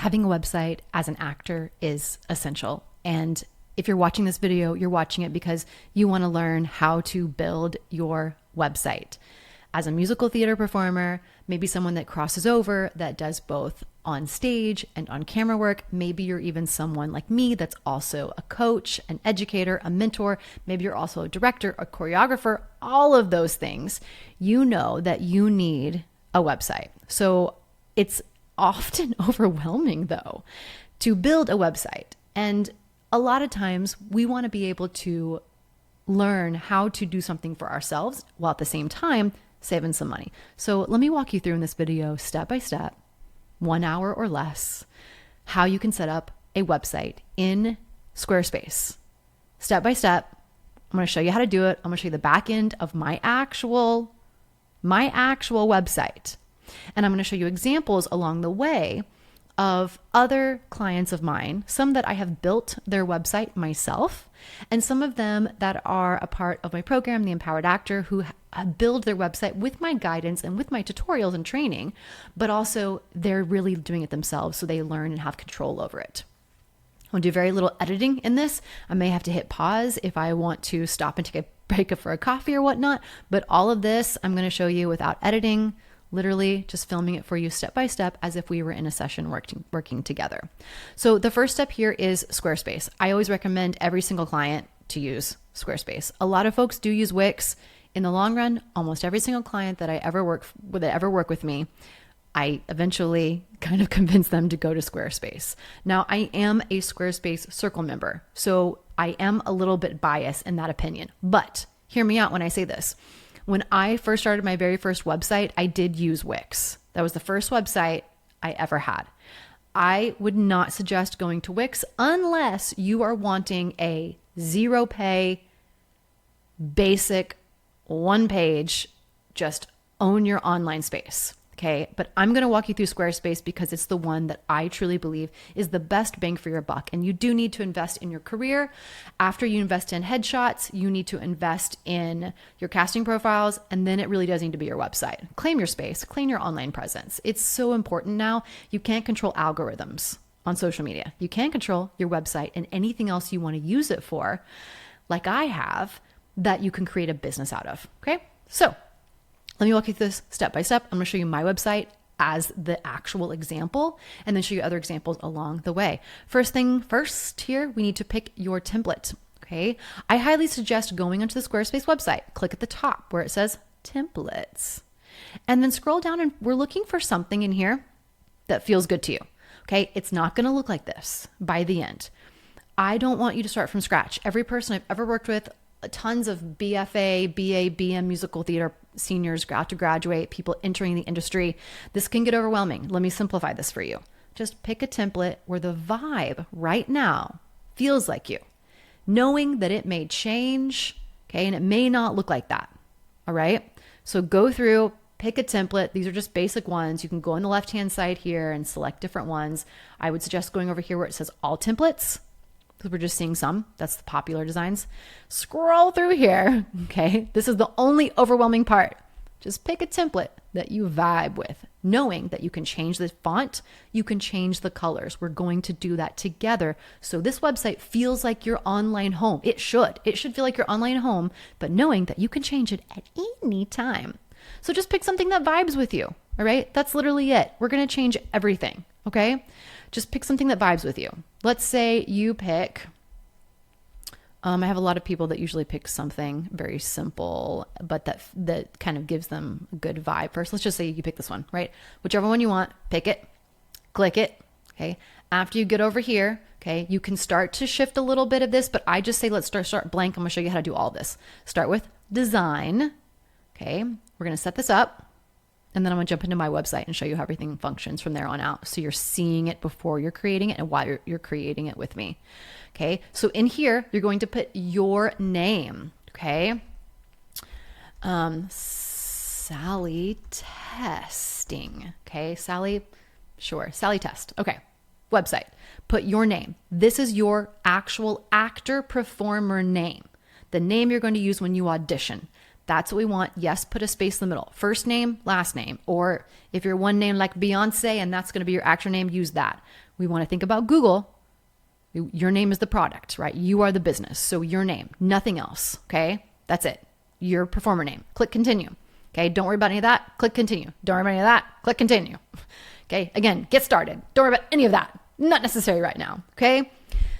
having a website as an actor is essential. And if you're watching this video, you're watching it because you want to learn how to build your website. As a musical theater performer, maybe someone that crosses over, that does both on stage and on camera work. Maybe you're even someone like me that's also a coach, an educator, a mentor. Maybe you're also a director, a choreographer, all of those things. You know that you need a website. So it's often overwhelming though to build a website. And a lot of times we want to be able to learn how to do something for ourselves while at the same time saving some money. So let me walk you through in this video step by step, 1 hour or less, how you can set up a website in Squarespace. Step by step, I'm going to show you how to do it. I'm going to show you the back end of my actual website. And I'm going to show you examples along the way of other clients of mine, some that I have built their website myself, and some of them that are a part of my program, The Empowered Actor, who build their website with my guidance and with my tutorials and training, but also they're really doing it themselves so they learn and have control over it. I'll do very little editing in this. I may have to hit pause if I want to stop and take a break for a coffee or whatnot, but all of this I'm going to show you without editing, literally just filming it for you step by step as if we were in a session working together. So the first step here is Squarespace. I always recommend every single client to use Squarespace. A lot of folks do use Wix. In the long run, almost every single client that I ever work with me, I eventually kind of convince them to go to Squarespace. Now, I am a Squarespace Circle member, so I am a little bit biased in that opinion. But hear me out when I say this. When I first started my very first website, I did use Wix. That was the first website I ever had. I would not suggest going to Wix unless you are wanting a zero pay, basic, one page, just own your online space. Okay. But I'm going to walk you through Squarespace because it's the one that I truly believe is the best bang for your buck. And you do need to invest in your career. After you invest in headshots, you need to invest in your casting profiles. And then it really does need to be your website. Claim your space, claim your online presence. It's so important now. You can't control algorithms on social media. You can control your website and anything else you want to use it for, like I have, that you can create a business out of. Okay. So let me walk you through this step by step. I'm going to show you my website as the actual example and then show you other examples along the way. First thing first here, we need to pick your template. Okay. I highly suggest going onto the Squarespace website, click at the top where it says templates, and then scroll down and we're looking for something in here that feels good to you. Okay. It's not going to look like this by the end. I don't want you to start from scratch. Every person I've ever worked with, tons of BFA, BA, BM musical theater seniors about to graduate, people entering the industry. This can get overwhelming. Let me simplify this for you. Just pick a template where the vibe right now feels like you, knowing that it may change, okay, and it may not look like that. All right. So go through, pick a template. These are just basic ones. You can go on the left-hand side here and select different ones. I would suggest going over here where it says all templates, because we're just seeing some. That's the popular designs. Scroll through here. Okay. This is the only overwhelming part. Just pick a template that you vibe with, knowing that you can change the font, you can change the colors. We're going to do that together. So this website feels like your online home. It should feel like your online home, but knowing that you can change it at any time. So just pick something that vibes with you. All right. That's literally it. We're going to change everything. Okay. Just pick something that vibes with you. Let's say you pick, I have a lot of people that usually pick something very simple, but that kind of gives them a good vibe. First, let's just say you pick this one, right? Whichever one you want, pick it, click it. Okay. After you get over here, okay, you can start to shift a little bit of this, but I just say, let's start blank. I'm going to show you how to do all this. Start with design. Okay. We're going to set this up. And then I'm going to jump into my website and show you how everything functions from there on out. So you're seeing it before you're creating it and while you're creating it with me. Okay. So in here, you're going to put your name. Okay. Sally Testing. Okay. Sally Test. Okay. Website. Put your name. This is your actual actor performer name. The name you're going to use when you audition. That's what we want. Yes, put a space in the middle. First name, last name. Or if you're one name like Beyonce and that's going to be your actual name, use that. We want to think about Google. Your name is the product, right? You are the business. So your name, nothing else. Okay. That's it. Your performer name. Click continue. Okay. Don't worry about any of that. Click continue. Don't worry about any of that. Click continue. Okay. Again, get started. Don't worry about any of that. Not necessary right now. Okay.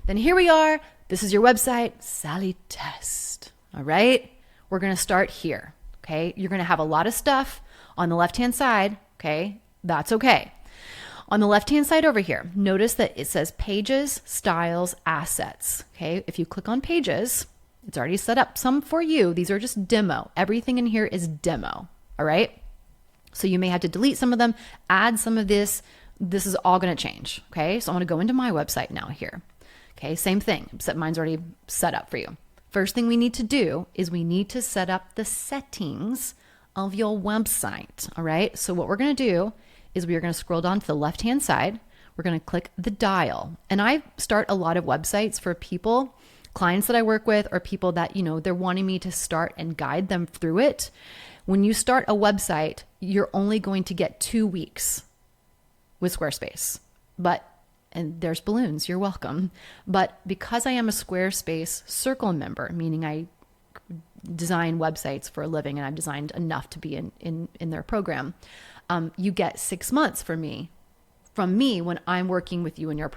Then here we are. This is your website, Sally Test. All right. We're going to start here. Okay. You're going to have a lot of stuff on the left-hand side. Okay. That's okay. On the left-hand side over here, notice that it says pages, styles, assets. Okay. If you click on pages, it's already set up some for you. These are just demo. Everything in here is demo. All right. So you may have to delete some of them, add some of this. This is all going to change. Okay. So I'm going to go into my website now here. Okay. Same thing, except mine's already set up for you. First thing we need to do is we need to set up the settings of your website. All right. So what we're going to do is we are going to scroll down to the left-hand side. We're going to click the dial. And I start a lot of websites for people, clients that I work with, or people that, they're wanting me to start and guide them through it. When you start a website, you're only going to get 2 weeks with Squarespace. And there's balloons, you're welcome. But because I am a Squarespace Circle member, meaning I design websites for a living and I've designed enough to be in their program, you get 6 months from me when I'm working with you in your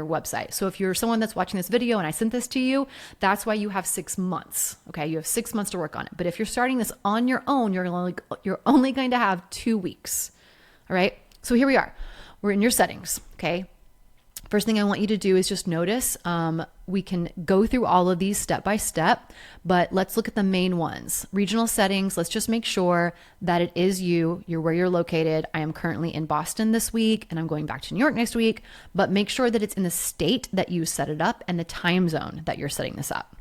website. So if you're someone that's watching this video and I sent this to you, that's why you have 6 months. Okay, you have 6 months to work on it. But if you're starting this on your own, you're only going to have 2 weeks. All right. So here we are. We're in your settings. Okay. First thing I want you to do is just notice, we can go through all of these step by step, but let's look at the main ones. Regional settings, let's just make sure that it is you're where you're located. I am currently in Boston this week and I'm going back to New York next week, but make sure that it's in the state that you set it up and the time zone that you're setting this up.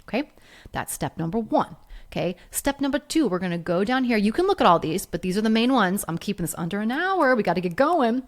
Okay, that's step number 1. Okay, step number 2, we're going to go down here. You can look at all these, but these are the main ones. I'm keeping this under an hour. We got to get going.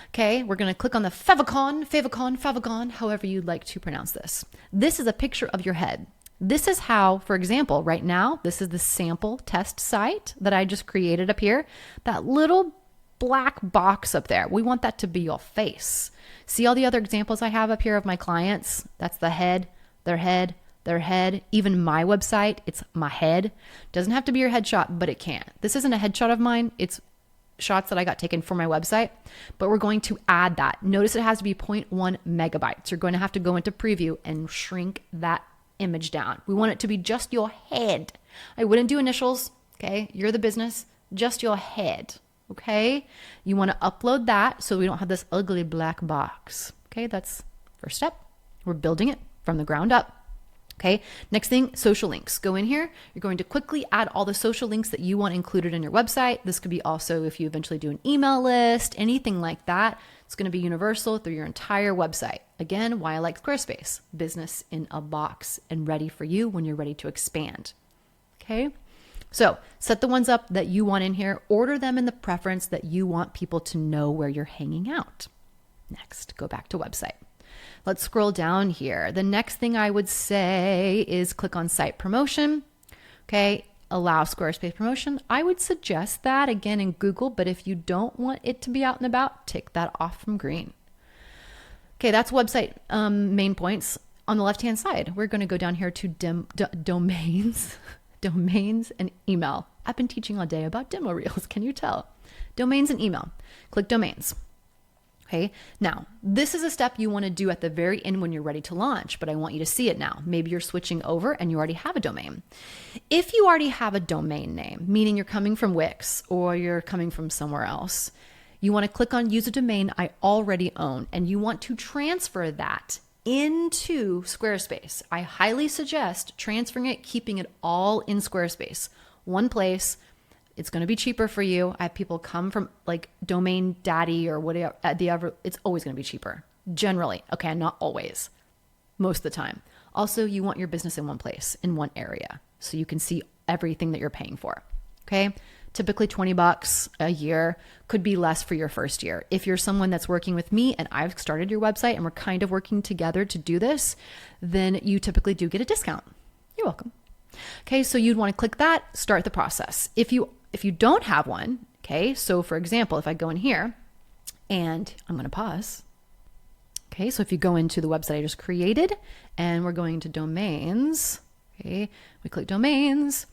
Okay, we're going to click on the favicon, however you'd like to pronounce this. This is a picture of your head. This is how, for example, right now, this is the sample test site that I just created up here. That little black box up there, we want that to be your face. See all the other examples I have up here of my clients? That's the head, their head, their head. Even my website, it's my head. Doesn't have to be your headshot, but it can. This isn't a headshot of mine. It's shots that I got taken for my website, but we're going to add that. Notice it has to be 0.1 megabytes. You're going to have to go into preview and shrink that image down. We want it to be just your head. I wouldn't do initials. Okay. You're the business, just your head. Okay. You want to upload that so we don't have this ugly black box. Okay. That's first step. We're building it from the ground up. Okay. Next thing, social links. Go in here. You're going to quickly add all the social links that you want included in your website. This could be also if you eventually do an email list, anything like that. It's going to be universal through your entire website. Again, why I like Squarespace. Business in a box and ready for you when you're ready to expand. Okay. So set the ones up that you want in here. Order them in the preference that you want people to know where you're hanging out. Next, go back to website. Let's scroll down here. The next thing I would say is click on site promotion. Okay, allow Squarespace promotion. I would suggest that again in Google, but if you don't want it to be out and about, tick that off from green. Okay, that's website main points. On the left-hand side, we're going to go down here to domains, domains and email. I've been teaching all day about demo reels. Can you tell? Domains and email. Click domains. Okay. Now, this is a step you want to do at the very end when you're ready to launch, but I want you to see it now. Maybe you're switching over and you already have a domain. If you already have a domain name, meaning you're coming from Wix or you're coming from somewhere else, you want to click on use a domain I already own, and you want to transfer that into Squarespace. I highly suggest transferring it, keeping it all in Squarespace. One place. It's going to be cheaper for you. I have people come from like Domain Daddy or whatever. It's always going to be cheaper. Generally. Okay. Not always. Most of the time. Also, you want your business in one place, in one area, so you can see everything that you're paying for. Okay. Typically $20 a year, could be less for your first year. If you're someone that's working with me and I've started your website and we're kind of working together to do this, then you typically do get a discount. You're welcome. Okay, so you'd want to click that, start the process. If you don't have one, okay, so for example, if I go in here and I'm going to pause. Okay, so if you go into the website I just created and we're going to domains, okay, we click domains,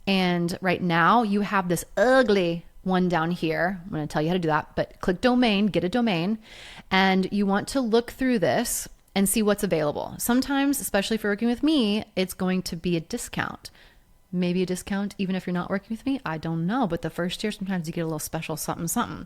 and right now you have this ugly one down here. I'm going to tell you how to do that, but click domain, get a domain, and you want to look through this and see what's available. Sometimes, especially if you're working with me, it's going to be a discount. Maybe a discount even if you're not working with me. I don't know. But the first year, sometimes you get a little special something, something.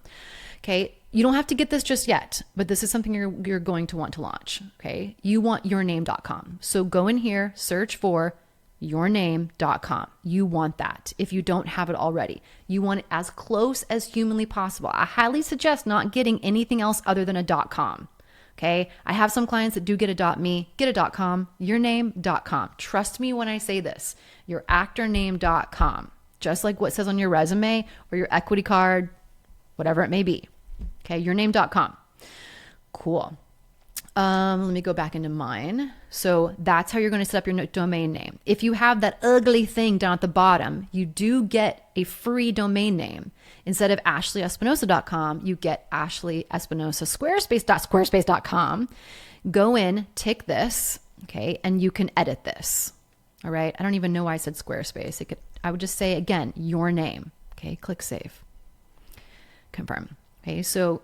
Okay. You don't have to get this just yet, but this is something you're going to want to launch. Okay. You want yourname.com. So go in here, search for yourname.com. You want that. If you don't have it already, you want it as close as humanly possible. I highly suggest not getting anything else other than a .com. Okay. I have some clients that do get a .me, get a .com, yourname.com. Trust me when I say this, youractorname.com, just like what says on your resume or your equity card, whatever it may be. Okay. Yourname.com. Cool. Let me go back into mine. So that's how you're going to set up your domain name. If you have that ugly thing down at the bottom, you do get a free domain name. Instead of ashleyespinosa.com, you get Ashley Espinosa Squarespace.squarespace.com. Go in, tick this, okay, and you can edit this. All right. I don't even know why I said Squarespace. I would just say again, your name. Okay. Click save. Confirm. Okay. So,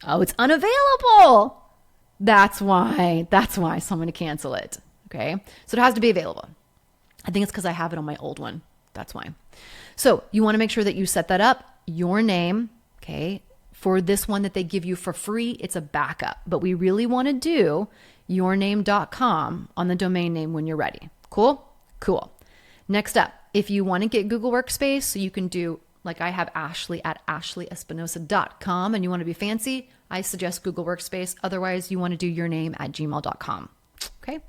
it's unavailable. That's why. So I'm going to cancel it. Okay. So it has to be available. I think it's because I have it on my old one. That's why. So you want to make sure that you set that up. Your name. Okay. For this one that they give you for free, it's a backup, but we really want to do yourname.com on the domain name when you're ready. Cool. Cool. Next up, if you want to get Google Workspace, so you can do like I have Ashley at ashleyespinosa.com and you want to be fancy, I suggest Google Workspace. Otherwise, you want to do your name at gmail.com. Okay,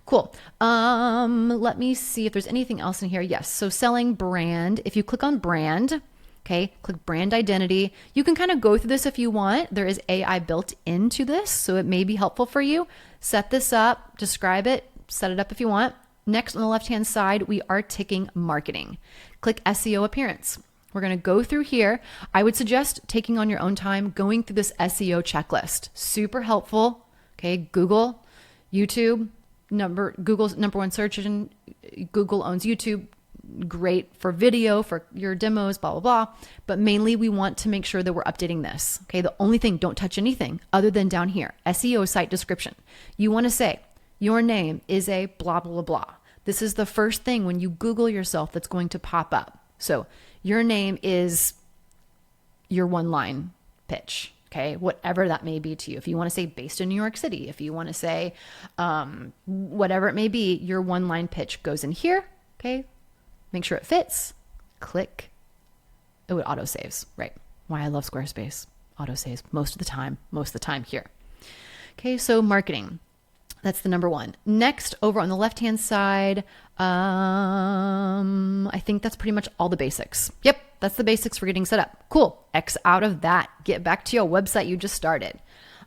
cool. Let me see if there's anything else in here. Yes. So selling brand, if you click on brand, okay, click brand identity. You can kind of go through this if you want. There is AI built into this, so it may be helpful for you. Set this up, describe it, set it up if you want. Next on the left-hand side, we are ticking marketing. Click SEO appearance. We're going to go through here. I would suggest taking on your own time, going through this SEO checklist. Super helpful. Okay. Google, YouTube, Google's number one search engine. Google owns YouTube. Great for video, for your demos, blah, blah, blah. But mainly we want to make sure that we're updating this. Okay. The only thing, don't touch anything other than down here, SEO site description. You want to say your name is a blah, blah, blah, blah. This is the first thing when you Google yourself that's going to pop up. So your name is your one line pitch, okay? Whatever that may be to you. If you want to say based in New York City, if you want to say whatever it may be, your one line pitch goes in here, okay? Make sure it fits. Click. Oh, it auto saves, right? Why I love Squarespace. Auto saves most of the time here. Okay, so marketing. That's the number one. Next, over on the left-hand side, I think that's pretty much all the basics. Yep, that's the basics for getting set up. Cool. X out of that. Get back to your website you just started.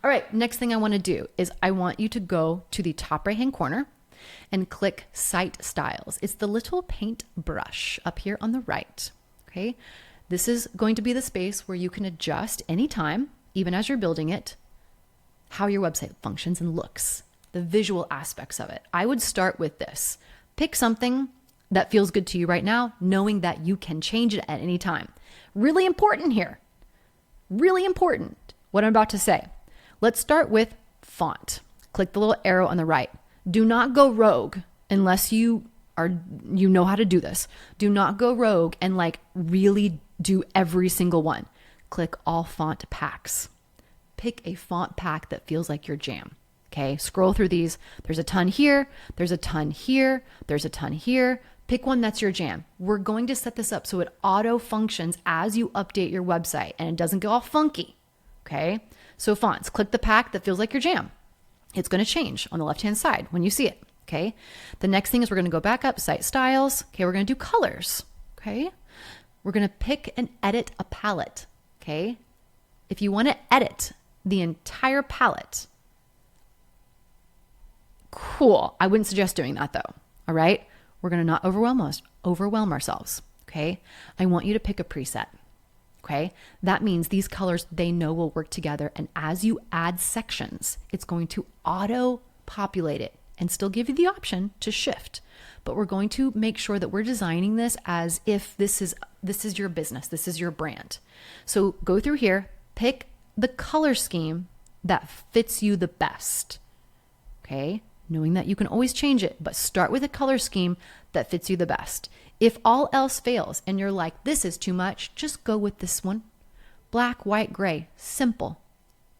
All right, next thing I want to do is I want you to go to the top right-hand corner and click Site Styles. It's the little paint brush up here on the right. Okay, this is going to be the space where you can adjust anytime, even as you're building it, how your website functions and looks. The visual aspects of it. I would start with this. Pick something that feels good to you right now, knowing that you can change it at any time. Really important here. Really important what I'm about to say. Let's start with font. Click the little arrow on the right. Do not go rogue unless you know how to do this. Do not go rogue and really do every single one. Click all font packs. Pick a font pack that feels like your jam. Okay, scroll through these. There's a ton here. There's a ton here. There's a ton here. Pick one that's your jam. We're going to set this up so it auto functions as you update your website and it doesn't go all funky. Okay, so fonts, click the pack that feels like your jam. It's going to change on the left-hand side when you see it. Okay, the next thing is we're going to go back up, site styles. Okay, we're going to do colors. Okay, we're going to pick and edit a palette. Okay, if you want to edit the entire palette, cool. I wouldn't suggest doing that though. All right. We're going to not overwhelm ourselves. Okay. I want you to pick a preset. Okay. That means these colors they know will work together. And as you add sections, it's going to auto populate it and still give you the option to shift. But we're going to make sure that we're designing this as if this is your business, this is your brand. So go through here, pick the color scheme that fits you the best. Okay? Knowing that you can always change it, but start with a color scheme that fits you the best. If all else fails and you're like, this is too much, just go with this one. Black, white, gray, simple.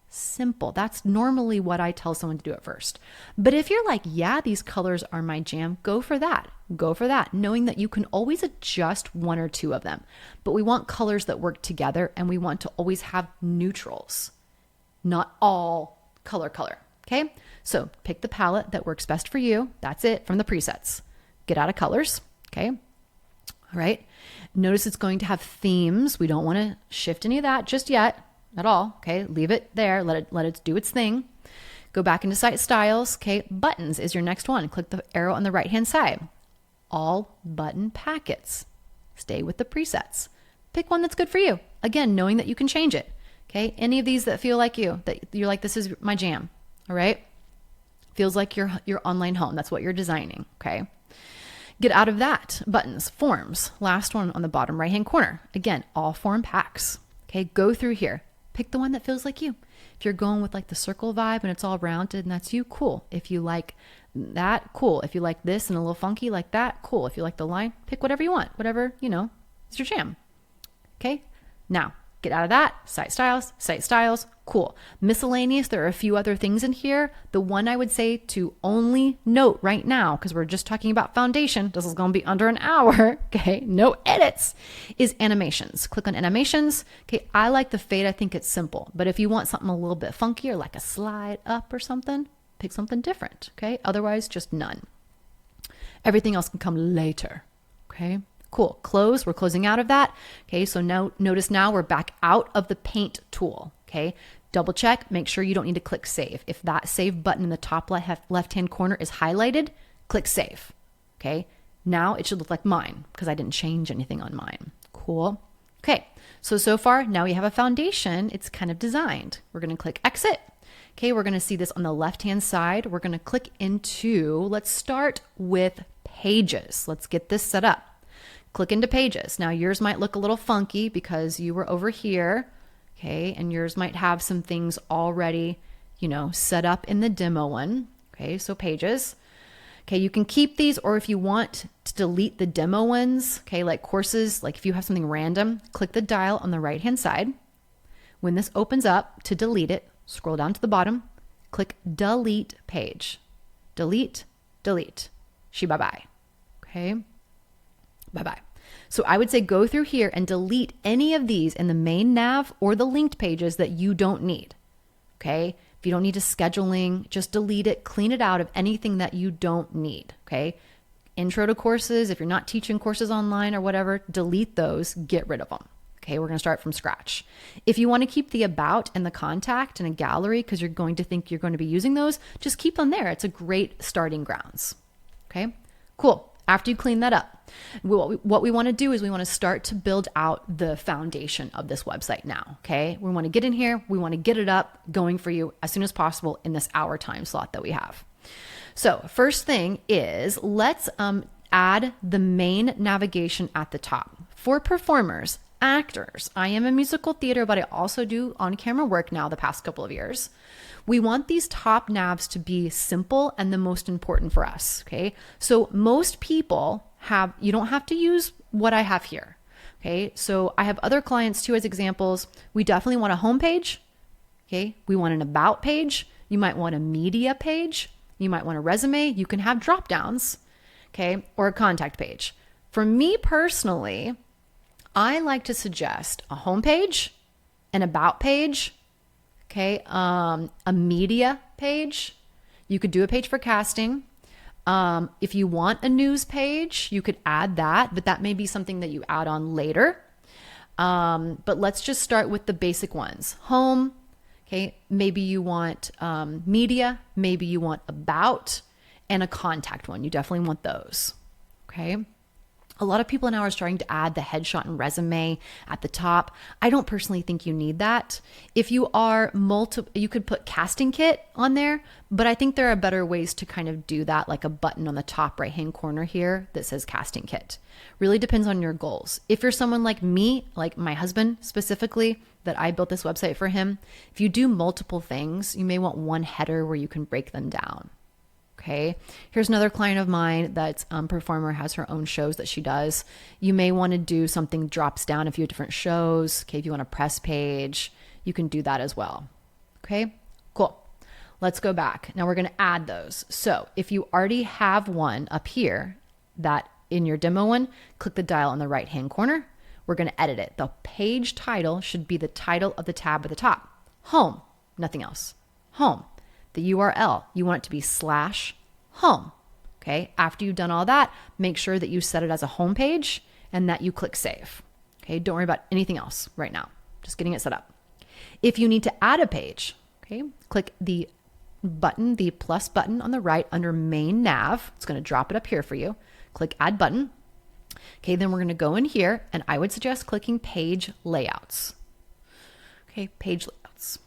Simple. That's normally what I tell someone to do at first. But if you're like, yeah, these colors are my jam, go for that. Go for that, knowing that you can always adjust one or two of them. But we want colors that work together, and we want to always have neutrals, not all color. Okay? So pick the palette that works best for you. That's it from the presets. Get out of colors. Okay? All right. Notice it's going to have themes. We don't want to shift any of that just yet. At all. Okay. Leave it there. Let it do its thing. Go back into site styles. Okay. Buttons is your next one. Click the arrow on the right hand side. All button packets. Stay with the presets. Pick one that's good for you. Again, knowing that you can change it. Okay. Any of these that feel like you, that you're like, this is my jam. All right. Feels like your online home. That's what you're designing. Okay. Get out of that. Buttons, forms. Last one on the bottom right hand corner. Again, all form packs. Okay. Go through here. Pick the one that feels like you. If you're going with like the circle vibe and it's all rounded and that's you, cool. If you like that, cool. If you like this and a little funky like that, cool. If you like the line, pick whatever you want. Whatever, is your jam. Okay. Now get out of that. Site styles, cool. Miscellaneous, there are a few other things in here. The one I would say to only note right now, because we're just talking about foundation, this is going to be under an hour, okay, no edits, is animations. Click on animations. Okay, I like the fade. I think it's simple. But if you want something a little bit funkier, like a slide up or something, pick something different, okay? Otherwise, just none. Everything else can come later, okay? Cool. Close. We're closing out of that. Okay. So now notice now we're back out of the paint tool. Okay. Double check. Make sure you don't need to click save. If that save button in the top left-hand corner is highlighted, click save. Okay. Now it should look like mine because I didn't change anything on mine. Cool. Okay. So far now we have a foundation. It's kind of designed. We're going to click exit. Okay. We're going to see this on the left-hand side. We're going to click into, let's start with pages. Let's get this set up. Click into pages. Now yours might look a little funky because you were over here, okay, and yours might have some things already, set up in the demo one, okay, so pages. Okay, you can keep these, or if you want to delete the demo ones, okay, like courses, like if you have something random, click the dial on the right-hand side. When this opens up, to delete it, scroll down to the bottom, click delete page. Delete. Bye-bye, okay? Bye-bye. So I would say go through here and delete any of these in the main nav or the linked pages that you don't need. Okay. If you don't need to scheduling, just delete it, clean it out of anything that you don't need. Okay. Intro to courses. If you're not teaching courses online or whatever, delete those, get rid of them. Okay. We're going to start from scratch. If you want to keep the about and the contact and a gallery, because you're going to think you're going to be using those, just keep them there. It's a great starting grounds. Okay. Cool. After you clean that up, what we want to do is we want to start to build out the foundation of this website now, okay? We want to get in here. We want to get it up going for you as soon as possible in this hour time slot that we have. So first thing is let's add the main navigation at the top. For performers, actors, I am a musical theater, but I also do on-camera work now the past couple of years. We want these top navs to be simple and the most important for us, okay? So most people you don't have to use what I have here, okay? So I have other clients too as examples. We definitely want a home page, okay? We want an about page. You might want a media page. You might want a resume. You can have drop downs, okay? Or a contact page. For me personally, I like to suggest a home page, an about page, okay, a media page. You could do a page for casting. If you want a news page, you could add that, but that may be something that you add on later. But let's just start with the basic ones. Home, okay, maybe you want media, maybe you want about, and a contact one. You definitely want those. Okay. A lot of people now are starting to add the headshot and resume at the top. I don't personally think you need that. If you are you could put casting kit on there, but I think there are better ways to kind of do that, like a button on the top right-hand corner here that says casting kit. Really depends on your goals. If you're someone like me, like my husband specifically, that I built this website for him, if you do multiple things, you may want one header where you can break them down. Okay. Here's another client of mine that's performer, has her own shows that she does. You may want to do something drops down a few different shows. Okay. If you want a press page, you can do that as well. Okay. Cool. Let's go back. Now we're going to add those. So if you already have one up here, that in your demo one, click the dial on the right-hand corner. We're going to edit it. The page title should be the title of the tab at the top. Home, nothing else. Home. The URL, you want it to be /home. Okay. After you've done all that, make sure that you set it as a home page and that you click save. Okay. Don't worry about anything else right now. Just getting it set up. If you need to add a page, okay, click the button, the plus button on the right under main nav. It's going to drop it up here for you. Click add button. Okay. Then we're going to go in here and I would suggest clicking page layouts. Okay. Page layouts.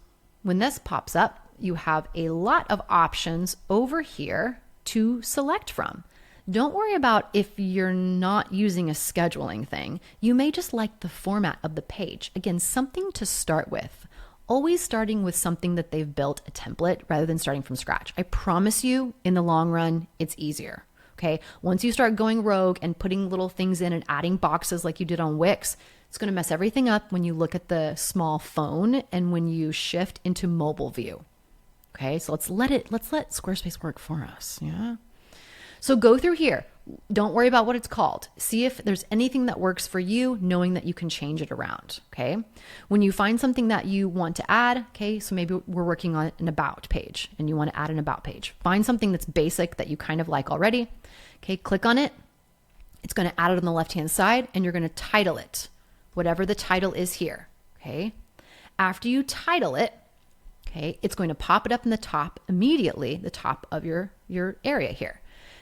When this pops up, you have a lot of options over here to select from. Don't worry about if you're not using a scheduling thing. You may just like the format of the page. Again, something to start with. Always starting with something that they've built, a template, rather than starting from scratch. I promise you, in the long run, it's easier. Okay. Once you start going rogue and putting little things in and adding boxes like you did on Wix, it's going to mess everything up when you look at the small phone and when you shift into mobile view. Okay, so let's let Squarespace work for us. Yeah. So go through here. Don't worry about what it's called. See if there's anything that works for you, knowing that you can change it around. Okay. When you find something that you want to add, okay, so maybe we're working on an about page and you want to add an about page. Find something that's basic that you kind of like already. Okay, click on it. It's going to add it on the left-hand side and you're going to title it, whatever the title is here. Okay. After you title it, okay, it's going to pop it up in the top immediately, the top of your area here.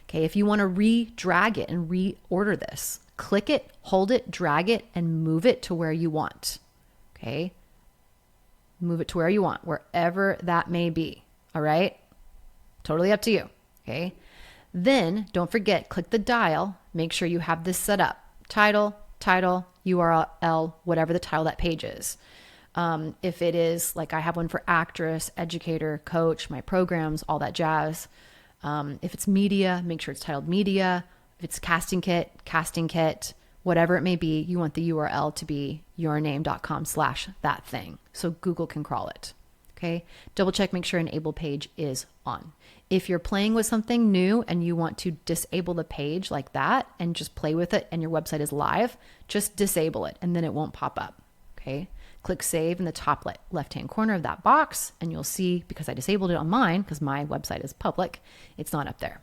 Okay, if you want to re-drag it and reorder this, click it, hold it, drag it, and move it to where you want. Okay, move it to where you want, wherever that may be. All right, totally up to you. Okay, then don't forget, click the dial, make sure you have this set up. Title, URL, whatever the title of that page is. If it is like I have one for actress, educator, coach, my programs, all that jazz. If it's media, make sure it's titled media. If it's casting kit, whatever it may be, you want the URL to be yourname.com/that thing. So Google can crawl it. Okay. Double check, make sure enable page is on. If you're playing with something new and you want to disable the page like that and just play with it and your website is live, just disable it and then it won't pop up. Okay. Click save in the top left-hand corner of that box and you'll see, because I disabled it on mine because my website is public, it's not up there.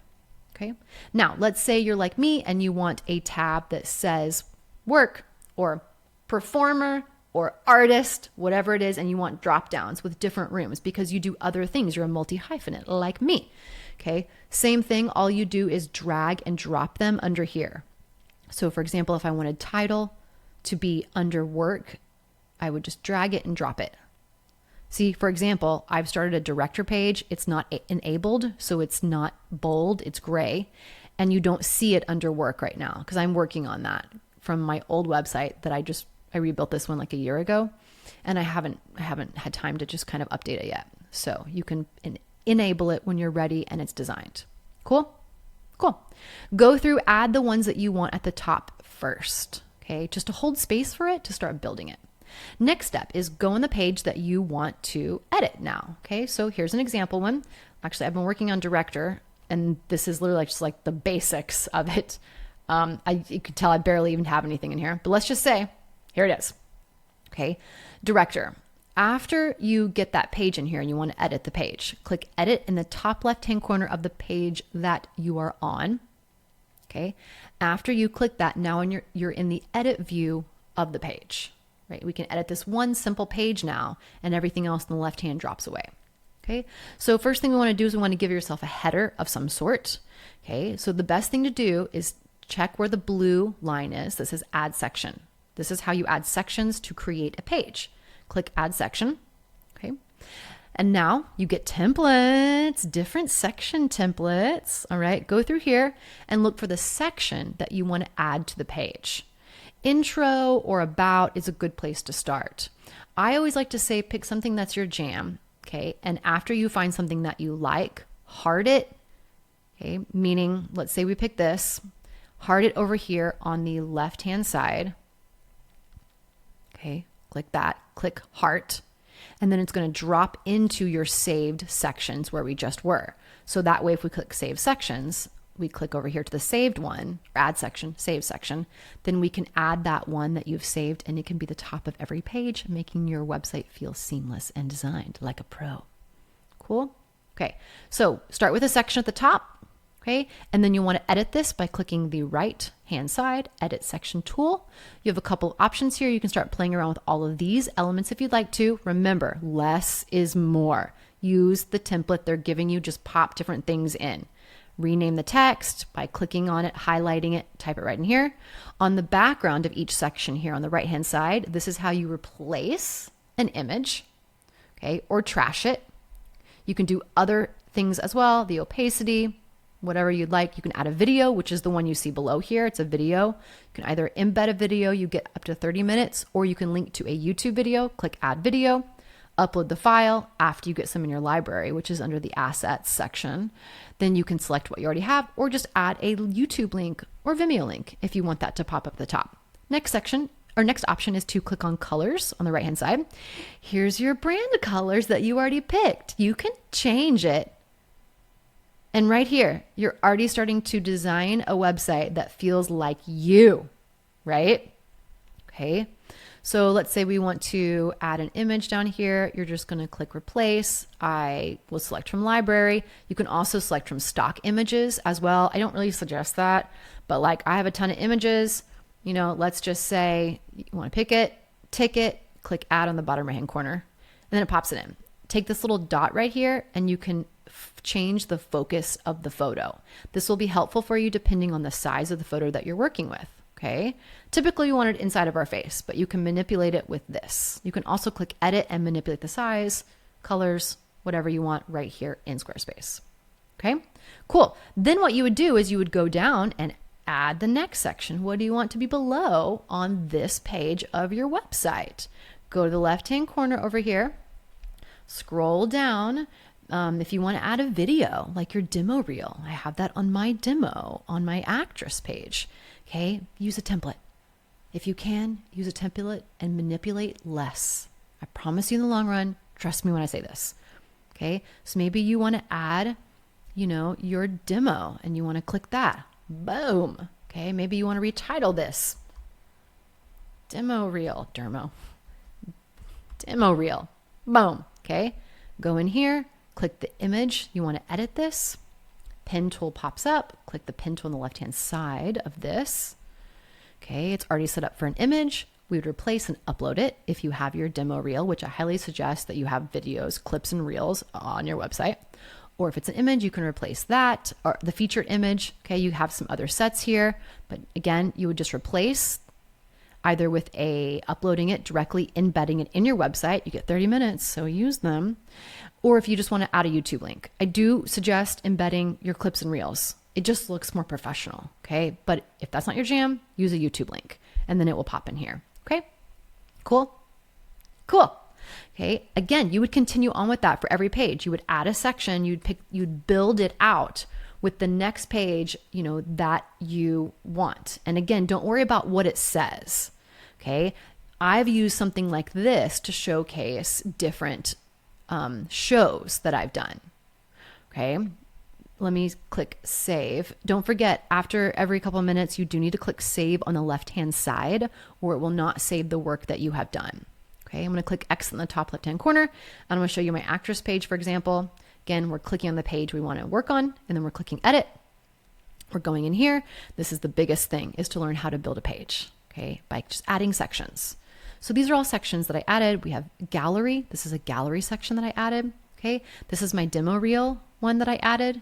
Okay. Now let's say you're like me and you want a tab that says work or performer or artist, whatever it is, and you want drop downs with different rooms because you do other things. You're a multi-hyphenate like me. Okay. Same thing. All you do is drag and drop them under here. So for example, if I wanted title to be under work, I would just drag it and drop it. See, for example, I've started a director page. It's not enabled, so it's not bold, it's gray. And you don't see it under work right now because I'm working on that from my old website that I rebuilt this one like a year ago. And I haven't had time to just kind of update it yet. So you can enable it when you're ready and it's designed. Cool? Cool. Go through, add the ones that you want at the top first. Okay, just to hold space for it to start building it. Next step is go on the page that you want to edit now. Okay, so here's an example one. Actually, I've been working on director, and this is literally just like the basics of it. You could tell I barely even have anything in here, but let's just say, here it is. Okay, director. After you get that page in here and you want to edit the page, click edit in the top left-hand corner of the page that you are on. Okay, after you click that, now you're in the edit view of the page. Right? We can edit this one simple page now and everything else on the left hand drops away. Okay. So first thing we want to do is we want to give yourself a header of some sort. Okay. So the best thing to do is check where the blue line is. This is add section. This is how you add sections to create a page. Click add section. Okay. And now you get templates, different section templates. All right. Go through here and look for the section that you want to add to the page. Intro or about is a good place to start. I always like to say pick something that's your jam. Okay. And after you find something that you like, heart it. Okay. Meaning, let's say we pick this, heart it over here on the left-hand side. Okay. Click that, click heart. And then it's going to drop into your saved sections where we just were. So that way, if we click save sections, we click over here to the saved one, add section, save section, then we can add that one that you've saved and it can be the top of every page, making your website feel seamless and designed like a pro. Cool? Okay, so start with a section at the top. Okay, and then you want to edit this by clicking the right hand side, edit section tool. You have a couple options here. You can start playing around with all of these elements if you'd like to. Remember, less is more. Use the template they're giving you, just pop different things in. Rename the text by clicking on it, highlighting it, type it right in here. On the background of each section here on the right hand side, this is how you replace an image, okay, or trash it. You can do other things as well, the opacity, whatever you'd like. You can add a video, which is the one you see below here. It's a video. You can either embed a video, you get up to 30 minutes, or you can link to a YouTube video, click add video, upload the file after you get some in your library, which is under the assets section. Then you can select what you already have, or just add a YouTube link or Vimeo link if you want that to pop up at the top. Next section, or next option is to click on colors on the right hand side. Here's your brand colors that you already picked. You can change it. And right here, you're already starting to design a website that feels like you, right? Okay. So let's say we want to add an image down here. You're just going to click replace. I will select from library. You can also select from stock images as well. I don't really suggest that, but like I have a ton of images, you know, let's just say you want to pick it, tick it, click add on the bottom right hand corner, and then it pops it in. Take this little dot right here and you can change the focus of the photo. This will be helpful for you depending on the size of the photo that you're working with. Okay. Typically you want it inside of our face, but you can manipulate it with this. You can also click edit and manipulate the size, colors, whatever you want right here in Squarespace. Okay, cool. Then what you would do is you would go down and add the next section. What do you want to be below on this page of your website? Go to the left-hand corner over here, scroll down. If you want to add a video, like your demo reel, I have that on my demo on my actress page. Okay, use a template. If you can, use a template and manipulate less. I promise you in the long run, trust me when I say this. Okay, so maybe you want to add, you know, your demo and you want to click that. Boom. Okay, maybe you want to retitle this. Demo reel, demo reel. Boom. Okay, go in here, click the image. You want to edit this. Pen tool pops up. Click the pen tool on the left-hand side of this. Okay, it's already set up for an image. We would replace and upload it if you have your demo reel, which I highly suggest that you have videos, clips, and reels on your website. Or if it's an image, you can replace that or the featured image. Okay, you have some other sets here, but again, you would just replace either with uploading it directly, embedding it in your website. You get 30 minutes, so use them. Or if you just want to add a YouTube link, I do suggest embedding your clips and reels. It just looks more professional, okay? But if that's not your jam, use a YouTube link and then it will pop in here, okay? Cool. Okay, again, you would continue on with that for every page. You would add a section, you'd build it out with the next page, you know, that you want. And again, don't worry about what it says, okay? I've used something like this to showcase different shows that I've done. Okay, let me click save. Don't forget, after every couple of minutes, you do need to click save on the left-hand side or it will not save the work that you have done. Okay, I'm going to click X in the top left-hand corner and I'm going to show you my actress page, for example. Again, we're clicking on the page we want to work on and then we're clicking edit. We're going in here. This is the biggest thing, is to learn how to build a page, okay, by just adding sections. So these are all sections that I added. We have gallery. This is a gallery section that I added. Okay. This is my demo reel one that I added.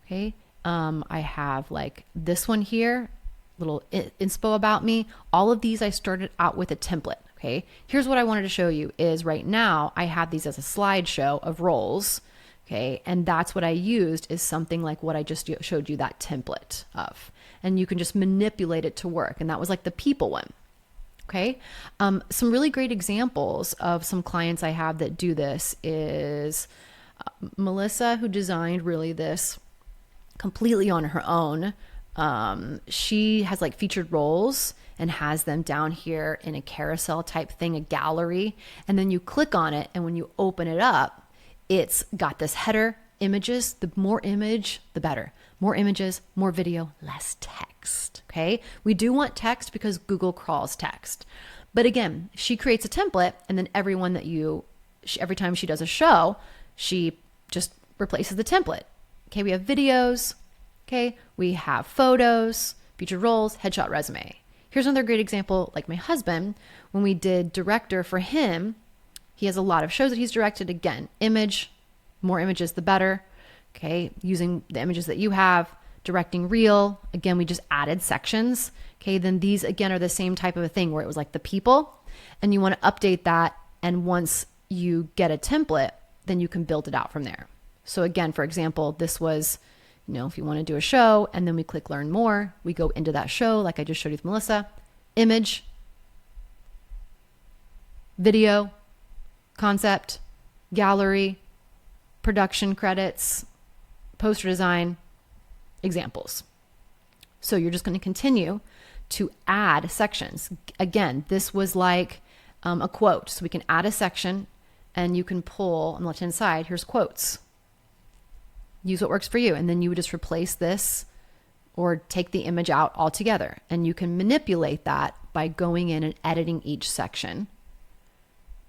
Okay. I have like this one here. little inspo about me. All of these, I started out with a template. Okay. Here's what I wanted to show you is right now I have these as a slideshow of roles. Okay. And that's what I used is something like what I just showed you that template of, and you can just manipulate it to work. And that was like the people one. Okay. Some really great examples of some clients I have that do this is Melissa, who designed really this completely on her own. She has like featured roles and has them down here in a carousel type thing, a gallery. And then you click on it. And when you open it up, it's got this header, images. The more image, the better. More images, more video, less text. Okay. We do want text because Google crawls text. But again, she creates a template, and then every time she does a show, she just replaces the template. Okay. We have videos. Okay. We have photos, featured roles, headshot, resume. Here's another great example. Like my husband, when we did director for him, he has a lot of shows that he's directed. Again, image, more images, the better. Okay. Using the images that you have, directing reel. Again, we just added sections. Okay. Then these again are the same type of a thing where it was like the people, and you want to update that. And once you get a template, then you can build it out from there. So again, for example, this was, if you want to do a show, and then we click learn more, we go into that show like I just showed you with Melissa, image, video, concept, gallery, production credits, poster design, examples. So you're just going to continue to add sections. Again, this was like a quote. So we can add a section, and you can pull on the left-hand side, here's quotes. Use what works for you. And then you would just replace this or take the image out altogether. And you can manipulate that by going in and editing each section.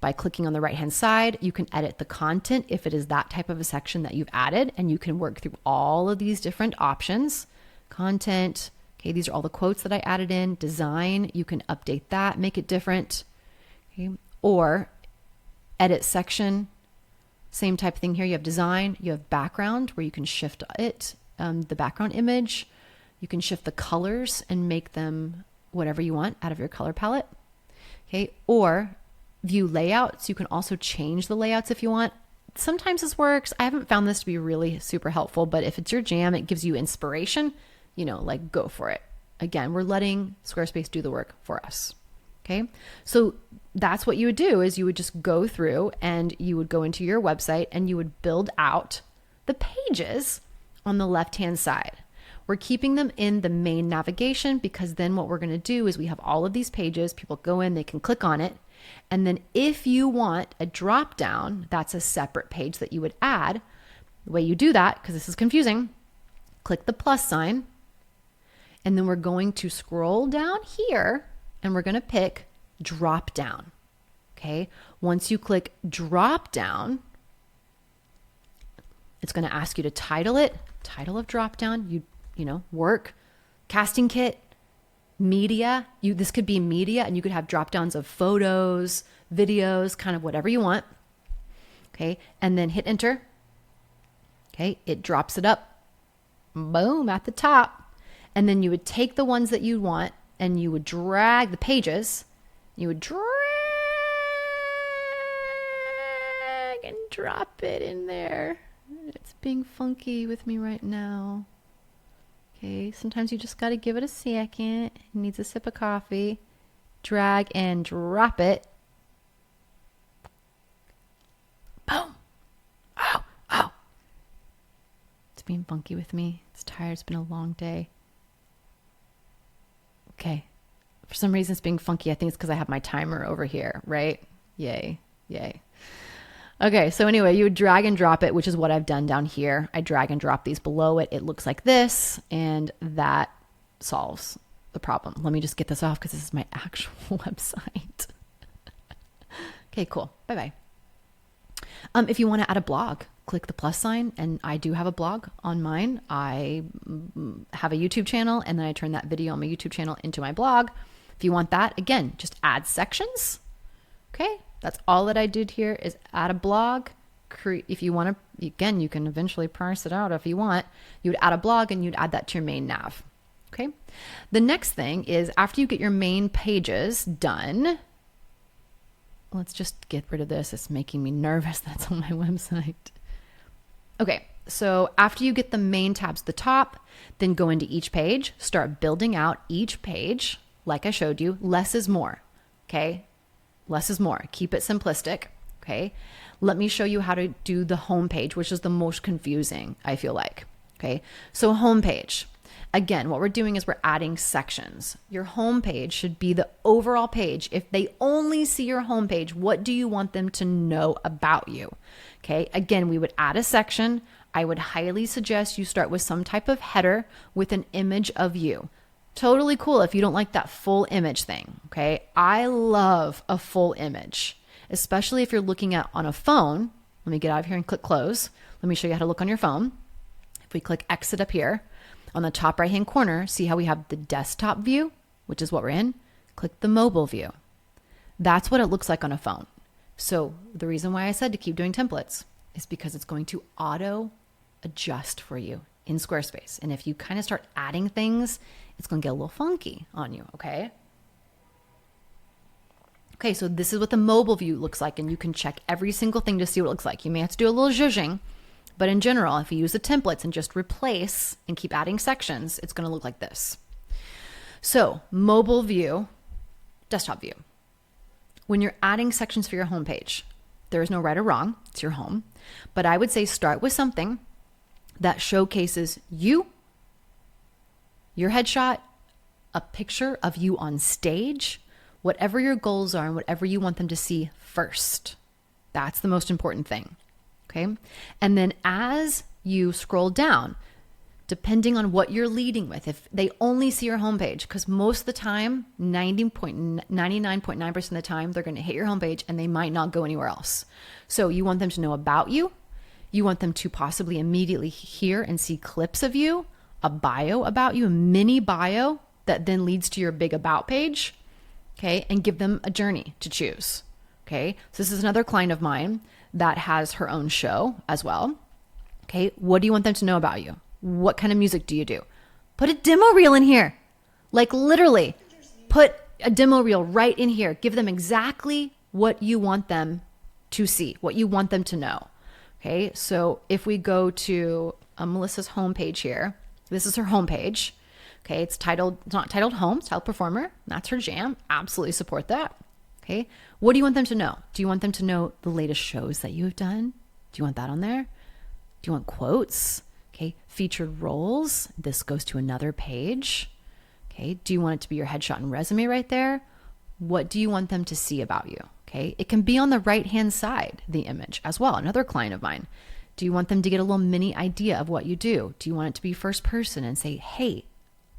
By clicking on the right-hand side, you can edit the content if it is that type of a section that you've added, and you can work through all of these different options. Content, okay, these are all the quotes that I added in. Design, you can update that, make it different. Okay. Or edit section. Same type of thing here. You have design, you have background where you can shift it, the background image. You can shift the colors and make them whatever you want out of your color palette. Okay. Or view layouts. You can also change the layouts if you want. Sometimes this works. I haven't found this to be really super helpful, but if it's your jam, it gives you inspiration, like go for it. Again, we're letting Squarespace do the work for us. Okay. So that's what you would do is you would just go through and you would go into your website and you would build out the pages on the left-hand side. We're keeping them in the main navigation because then what we're going to do is we have all of these pages. People go in, they can click on it. And then if you want a drop down, that's a separate page that you would add. The way you do that, because this is confusing, click the plus sign. And then we're going to scroll down here and we're going to pick drop down. Okay. Once you click drop down, it's going to ask you to title it, title of drop down, work, casting kit, media. This could be media, and you could have drop downs of photos, videos, kind of whatever you want. Okay. And then hit enter. Okay. It drops it up. Boom, at the top. And then you would take the ones that you want and you would drag the pages. You would drag and drop it in there. It's being funky with me right now. Okay, sometimes you just got to give it a second. It needs a sip of coffee. Drag and drop it. Boom. Oh. It's being funky with me. It's tired. It's been a long day. Okay. For some reason it's being funky. I think it's because I have my timer over here, right? Yay. Okay, so anyway, you would drag and drop it, which is what I've done down here. I drag and drop these below it. It looks like this, and that solves the problem. Let me just get this off because this is my actual website. Okay, cool. Bye-bye. If you want to add a blog, click the plus sign, and I do have a blog on mine. I have a YouTube channel, and then I turn that video on my YouTube channel into my blog. If you want that, again, just add sections. Okay, that's all that I did here is add a blog. If you want to, again, you can eventually parse it out if you want. You would add a blog and you'd add that to your main nav. Okay. The next thing is after you get your main pages done, let's just get rid of this. It's making me nervous. That's on my website. Okay. So after you get the main tabs at the top, then go into each page, start building out each page. Like I showed you, less is more. Okay. Less is more. Keep it simplistic. Okay. Let me show you how to do the home page, which is the most confusing, I feel like. Okay. So home page. Again, what we're doing is we're adding sections. Your home page should be the overall page. If they only see your home page, what do you want them to know about you? Okay. Again, we would add a section. I would highly suggest you start with some type of header with an image of you. Totally cool if you don't like that full image thing. Okay. I love a full image, especially if you're looking at on a phone. Let me get out of here and click close. Let me show you how to look on your phone. If we click exit up here, on the top right-hand corner, see how we have the desktop view, which is what we're in? Click the mobile view. That's what it looks like on a phone. So the reason why I said to keep doing templates is because it's going to auto adjust for you in Squarespace. And if you kind of start adding things, it's going to get a little funky on you, okay? Okay, so this is what the mobile view looks like, and you can check every single thing to see what it looks like. You may have to do a little zhuzhing. But in general, if you use the templates and just replace and keep adding sections, it's going to look like this. So mobile view, desktop view. When you're adding sections for your homepage, there is no right or wrong. It's your home. But I would say start with something that showcases you, your headshot, a picture of you on stage, whatever your goals are and whatever you want them to see first. That's the most important thing. Okay. And then as you scroll down, depending on what you're leading with, if they only see your homepage, because most of the time, 99.9% of the time, they're going to hit your homepage and they might not go anywhere else. So you want them to know about you. You want them to possibly immediately hear and see clips of you, a bio about you, a mini bio that then leads to your big about page. Okay. And give them a journey to choose. Okay. So this is another client of mine that has her own show as well. Okay. What do you want them to know about you? What kind of music do you do? Put a demo reel in here. Like literally put a demo reel right in here. Give them exactly what you want them to see, what you want them to know. Okay. So if we go to Melissa's homepage here, this is her homepage. Okay. It's not titled home, it's titled performer. That's her jam. Absolutely support that. Okay. What do you want them to know? Do you want them to know the latest shows that you have done? Do you want that on there? Do you want quotes? Okay. Featured roles. This goes to another page. Okay. Do you want it to be your headshot and resume right there? What do you want them to see about you? Okay. It can be on the right-hand side, the image as well. Another client of mine. Do you want them to get a little mini idea of what you do? Do you want it to be first person and say, hey,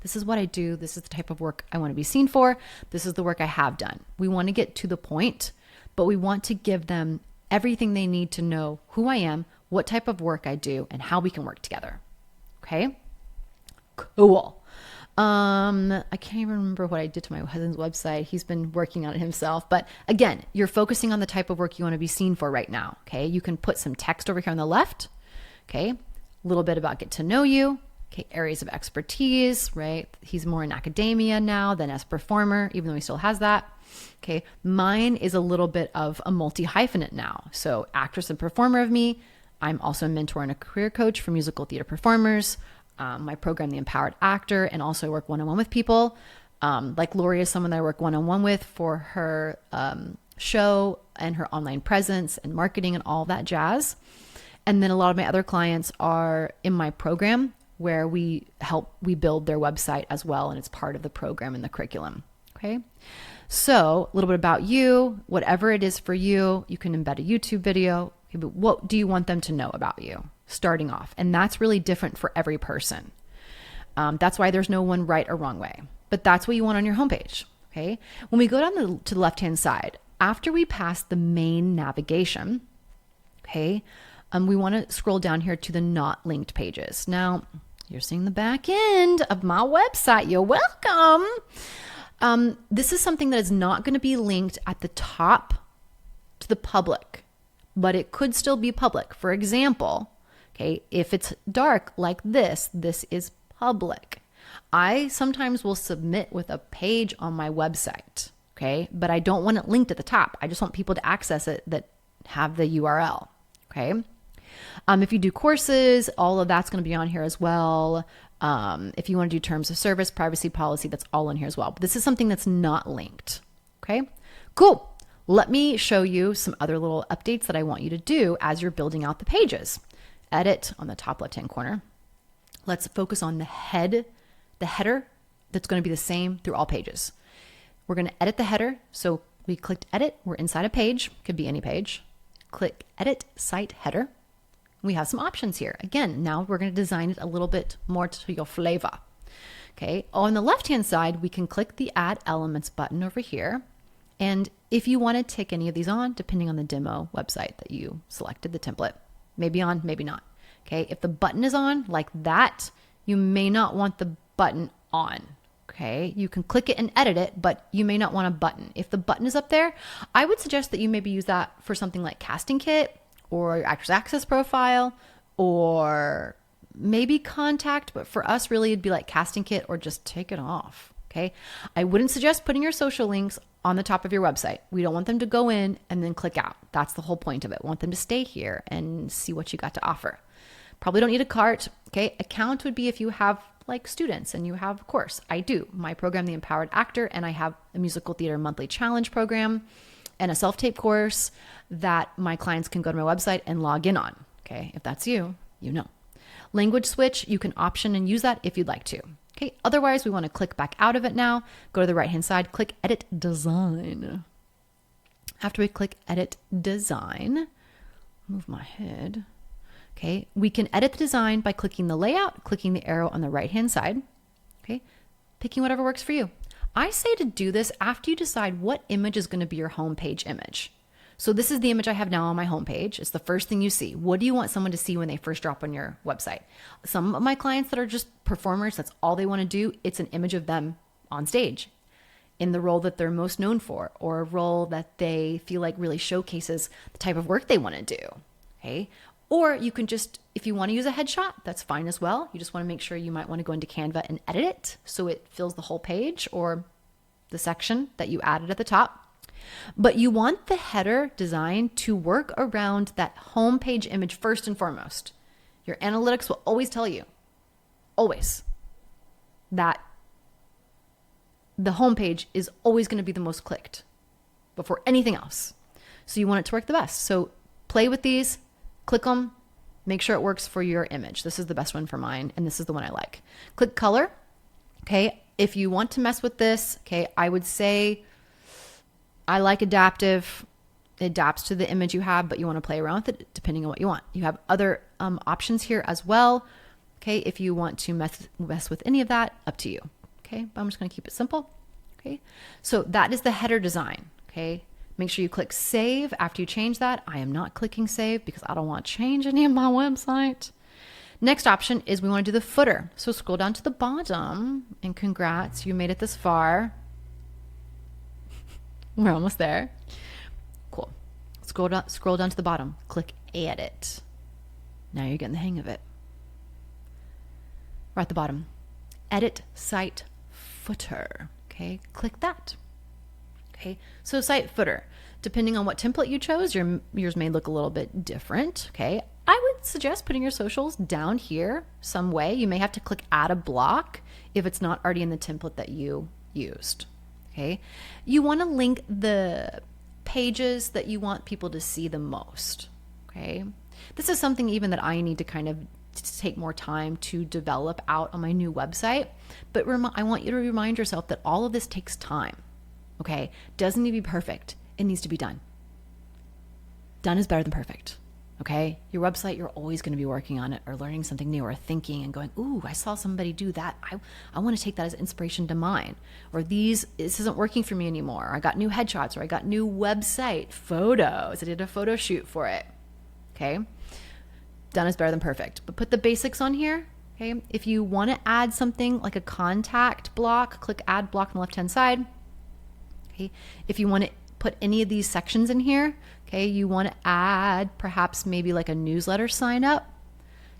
this is what I do. This is the type of work I want to be seen for. This is the work I have done. We want to get to the point, but we want to give them everything they need to know who I am, what type of work I do, and how we can work together. Okay? Cool. I can't even remember what I did to my husband's website. He's been working on it himself. But again, you're focusing on the type of work you want to be seen for right now. Okay? You can put some text over here on the left. Okay? A little bit about get to know you. Okay, areas of expertise, right? He's more in academia now than as performer, even though he still has that. Okay, mine is a little bit of a multi-hyphenate now. So actress and performer of me. I'm also a mentor and a career coach for musical theater performers. My program, The Empowered Actor, and also I work one-on-one with people. Like Lori is someone that I work one-on-one with for her show and her online presence and marketing and all that jazz. And then a lot of my other clients are in my program, where we build their website as well. And it's part of the program and the curriculum. Okay. So a little bit about you, whatever it is for you, you can embed a YouTube video. Okay, but what do you want them to know about you starting off? And that's really different for every person. That's why there's no one right or wrong way, but that's what you want on your homepage. Okay. When we go down to the left-hand side, after we pass the main navigation, okay, we want to scroll down here to the not linked pages. Now, you're seeing the back end of my website. You're welcome. This is something that is not going to be linked at the top to the public, but it could still be public. For example, okay, if it's dark like this, this is public. I sometimes will submit with a page on my website, okay? But I don't want it linked at the top. I just want people to access it that have the URL, okay? If you do courses, all of that's going to be on here as well. If you want to do terms of service, privacy policy, that's all in here as well. But this is something that's not linked, okay? Cool. Let me show you some other little updates that I want you to do as you're building out the pages. Edit on the top left-hand corner. Let's focus on the header that's going to be the same through all pages. We're going to edit the header. So we clicked edit. We're inside a page. Could be any page. Click edit site header. We have some options here. Again, now we're going to design it a little bit more to your flavor. Okay. On the left-hand side, we can click the add elements button over here. And if you want to tick any of these on, depending on the demo website that you selected, the template, maybe on, maybe not. Okay. If the button is on like that, you may not want the button on. Okay. You can click it and edit it, but you may not want a button. If the button is up there, I would suggest that you maybe use that for something like Casting Kit or your Actors Access profile or maybe Contact. But for us, really, it'd be like Casting Kit or just take it off. Okay. I wouldn't suggest putting your social links on the top of your website. We don't want them to go in and then click out. That's the whole point of it. We want them to stay here and see what you got to offer. Probably don't need a cart. Okay. Account would be if you have like students and you have a course. I do. My program, The Empowered Actor, and I have a musical theater monthly challenge program and a self-tape course that my clients can go to my website and log in on. Okay. If that's you, you know. Language switch, you can option and use that if you'd like to. Okay. Otherwise, we want to click back out of it now. Go to the right-hand side, click Edit Design. After we click Edit Design, move my head. Okay. We can edit the design by clicking the layout, clicking the arrow on the right-hand side. Okay. Picking whatever works for you. I say to do this after you decide what image is going to be your homepage image. So this is the image I have now on my homepage. It's the first thing you see. What do you want someone to see when they first drop on your website? Some of my clients that are just performers, that's all they want to do. It's an image of them on stage in the role that they're most known for, or a role that they feel like really showcases the type of work they want to do. Okay. Or you can just, if you want to use a headshot, that's fine as well. You just want to make sure you might want to go into Canva and edit it so it fills the whole page or the section that you added at the top. But you want the header design to work around that homepage image first and foremost. Your analytics will always tell you, always, that the homepage is always going to be the most clicked before anything else. So you want it to work the best. So play with these, click them, make sure it works for your image. This is the best one for mine, and this is the one I like. Click color. Okay. If you want to mess with this, okay, I would say I like adaptive. It adapts to the image you have, but you want to play around with it depending on what you want. You have other options here as well. Okay. If you want to mess with any of that, up to you. Okay. But I'm just going to keep it simple. Okay. So that is the header design. Okay. Make sure you click save after you change that. I am not clicking save because I don't want to change any of my website. Next option is we want to do the footer. So scroll down to the bottom and congrats, you made it this far. We're almost there. Cool. Scroll down to the bottom, click edit. Now you're getting the hang of it. Right at the bottom, edit site footer. Okay, click that. Okay, so site footer, depending on what template you chose, yours may look a little bit different. Okay, I would suggest putting your socials down here some way. You may have to click add a block if it's not already in the template that you used. Okay, you want to link the pages that you want people to see the most. Okay, this is something even that I need to kind of take more time to develop out on my new website. But I want you to remind yourself that all of this takes time. Okay, doesn't need to be perfect. It needs to be done. Done is better than perfect. Okay, your website, you're always going to be working on it or learning something new or thinking and going, ooh, I saw somebody do that. I want to take that as inspiration to mine. Or this isn't working for me anymore. I got new headshots or I got new website photos. I did a photo shoot for it. Okay, done is better than perfect. But put the basics on here. Okay, if you want to add something like a contact block, click add block on the left-hand side. Okay, if you want to put any of these sections in here, okay, you want to add perhaps maybe like a newsletter sign up,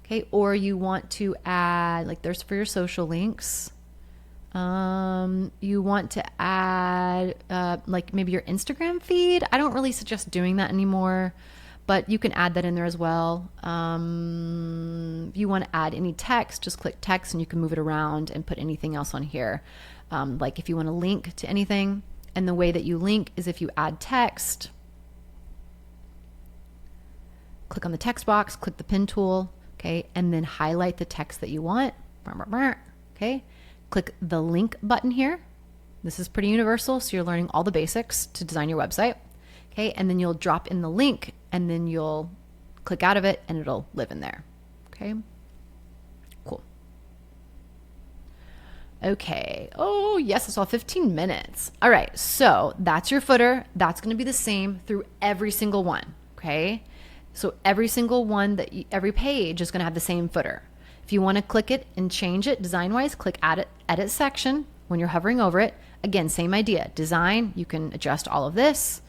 okay, or you want to add, like there's for your social links, You want to add like maybe your Instagram feed. I don't really suggest doing that anymore, but you can add that in there as well. If you want to add any text, just click text and you can move it around and put anything else on here. Like if you want to link to anything, and the way that you link is if you add text, click on the text box, click the pin tool, okay, and then highlight the text that you want, okay. Click the link button here. This is pretty universal, so you're learning all the basics to design your website. Okay, and then you'll drop in the link and then you'll click out of it and it'll live in there. Okay, cool. Okay, oh yes, I saw 15 minutes. All right, so that's your footer. That's gonna be the same through every single one, okay? So every single one every page is gonna have the same footer. If you want to click it and change it design-wise, click edit section when you're hovering over it. Again, same idea. Design, you can adjust all of this.